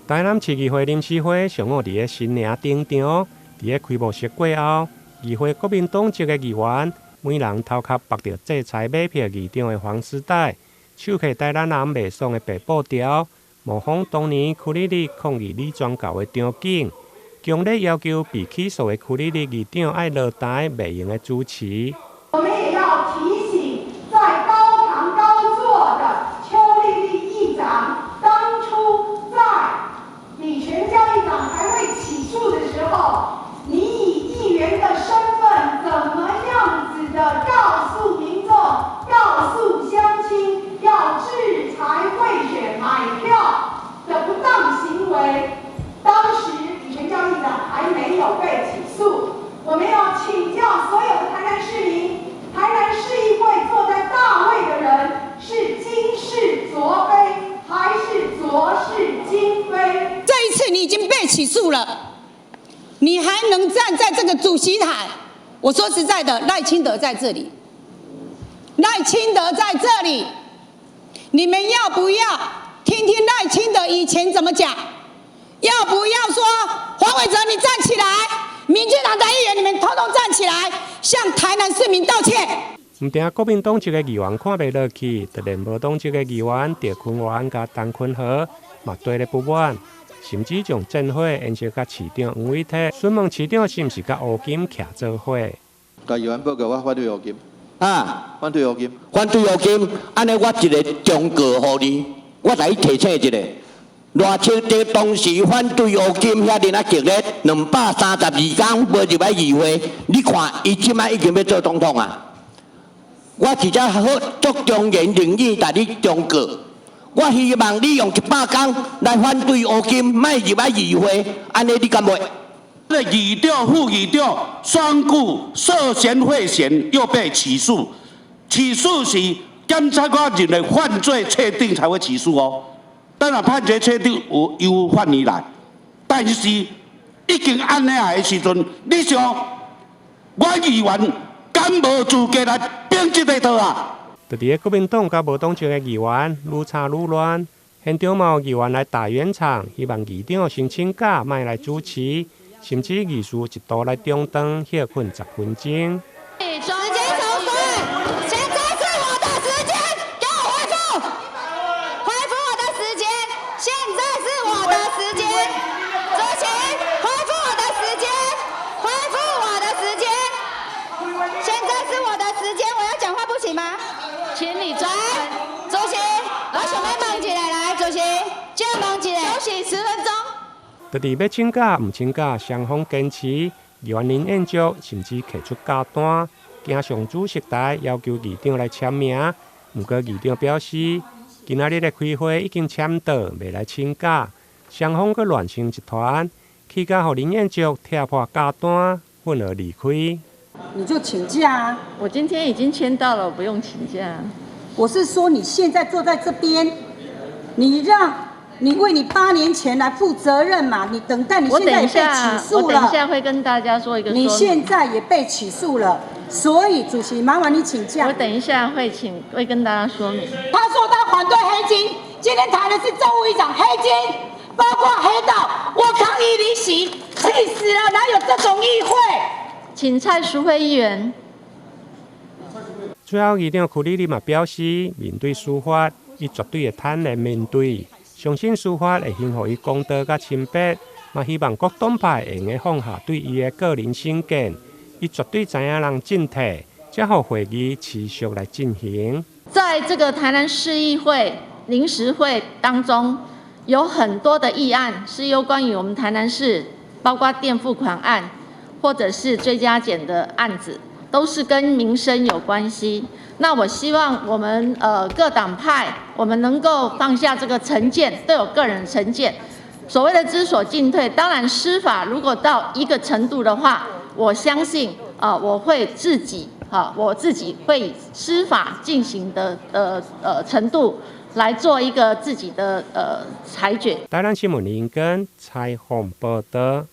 台南市议会临时会上午伫个新营顶场，伫个开幕式过后，议会国民党籍的议员每人头壳绑着制裁买票议长的黄丝带，手揢台南人袂爽的白布条，模仿当年区里里抗议李庄教的场景，强烈要求被起诉的区里里议长爱落台，袂用的主持。我们也要提醒，在高堂高坐的邱丽丽议长，当初在李全教议长还未起诉的时候，你以议员的身份，怎么样子的告诉民众、告诉乡亲，要制裁贿选买票的不当行为？当时李全教议长还没有被起诉。我们要请教所有的台南市民，台南市议会坐在大位的人是今是昨非，还是昨是今非？这一次你已经被起诉了，你还能站在这个主席台？我说实在的，赖清德在这里，赖清德在这里，你们要不要听听赖清德以前怎么讲？要不要说黄伟哲你站起来？民进党的议员，你们统统站起来，向台南市民道歉。唔定国民党籍的议员看袂落去，就连无党籍的议员赵坤元甲陈坤和嘛对咧不满，甚至将政火延烧甲市长黄伟哲，询问市长是毋是甲乌金徛做伙。甲议员报告我反对乌金。反对乌金。反对乌金，安尼我一个忠告互你，我来提醒一下。赖清德当时反对乌金遐尼啊激烈，232天没入来议会，你看伊即摆已经要做总统啊！我直接好足忠言逆耳，甲你忠告。我希望你用100天来反对乌金，莫入来议会，安尼你敢袂？这议长、副议长双顾涉嫌贿选，又被起诉。起诉时，检察官认为犯罪确定才会起诉哦。当然判决确定有由犯而来，但是已经安尼的时阵，你想我议员敢无资格来秉这个套啊？就伫个国民党甲无党籍的议员愈吵愈乱，现场嘛有议员来大圆场，希望议长先请假，莫来主持，甚至议事一度来中断歇困10分钟。请你转，主席，我想要问一下来，主席，借问一下，休息10分钟。就伫要请假毋请假，双方坚持，议员林彦竹甚至摕出假单，行上主席台要求议长来签名。不过议长表示，今仔日的开会已经签到，未来请假。双方阁乱成一团，期间互林彦竹踢破假单，愤而离开。你就请假啊！我今天已经签到了，我不用请假。我是说你现在坐在这边，你为你8年前来负责任嘛？你等待你现在也被起诉了。我等一下会跟大家说一个说明。你现在也被起诉了，所以主席麻烦你请假。我等一下会跟大家说明。他说他反对黑金，今天谈的是政务议长黑金，包括黑道，我抗议离席，气死了！哪有这种议会？请蔡淑慧议员。最后，议长区里里嘛表示，面对司法，伊绝对会坦然面对，相信司法会先予伊公道甲清白，嘛希望各党派会用放下对伊的个人成见，伊绝对知影人进退，才互会议持续来进行。在这个台南市议会临时会当中，有很多的议案是有关于我们台南市，包括垫付款案。或者是追加减的案子，都是跟民生有关系。那我希望我们各党派，我们能够放下这个成见，都有个人成见。所谓的知所进退，当然司法如果到一个程度的话，我相信我会自己会以司法进行的程度来做一个自己的裁决。台南新闻林根采访报道。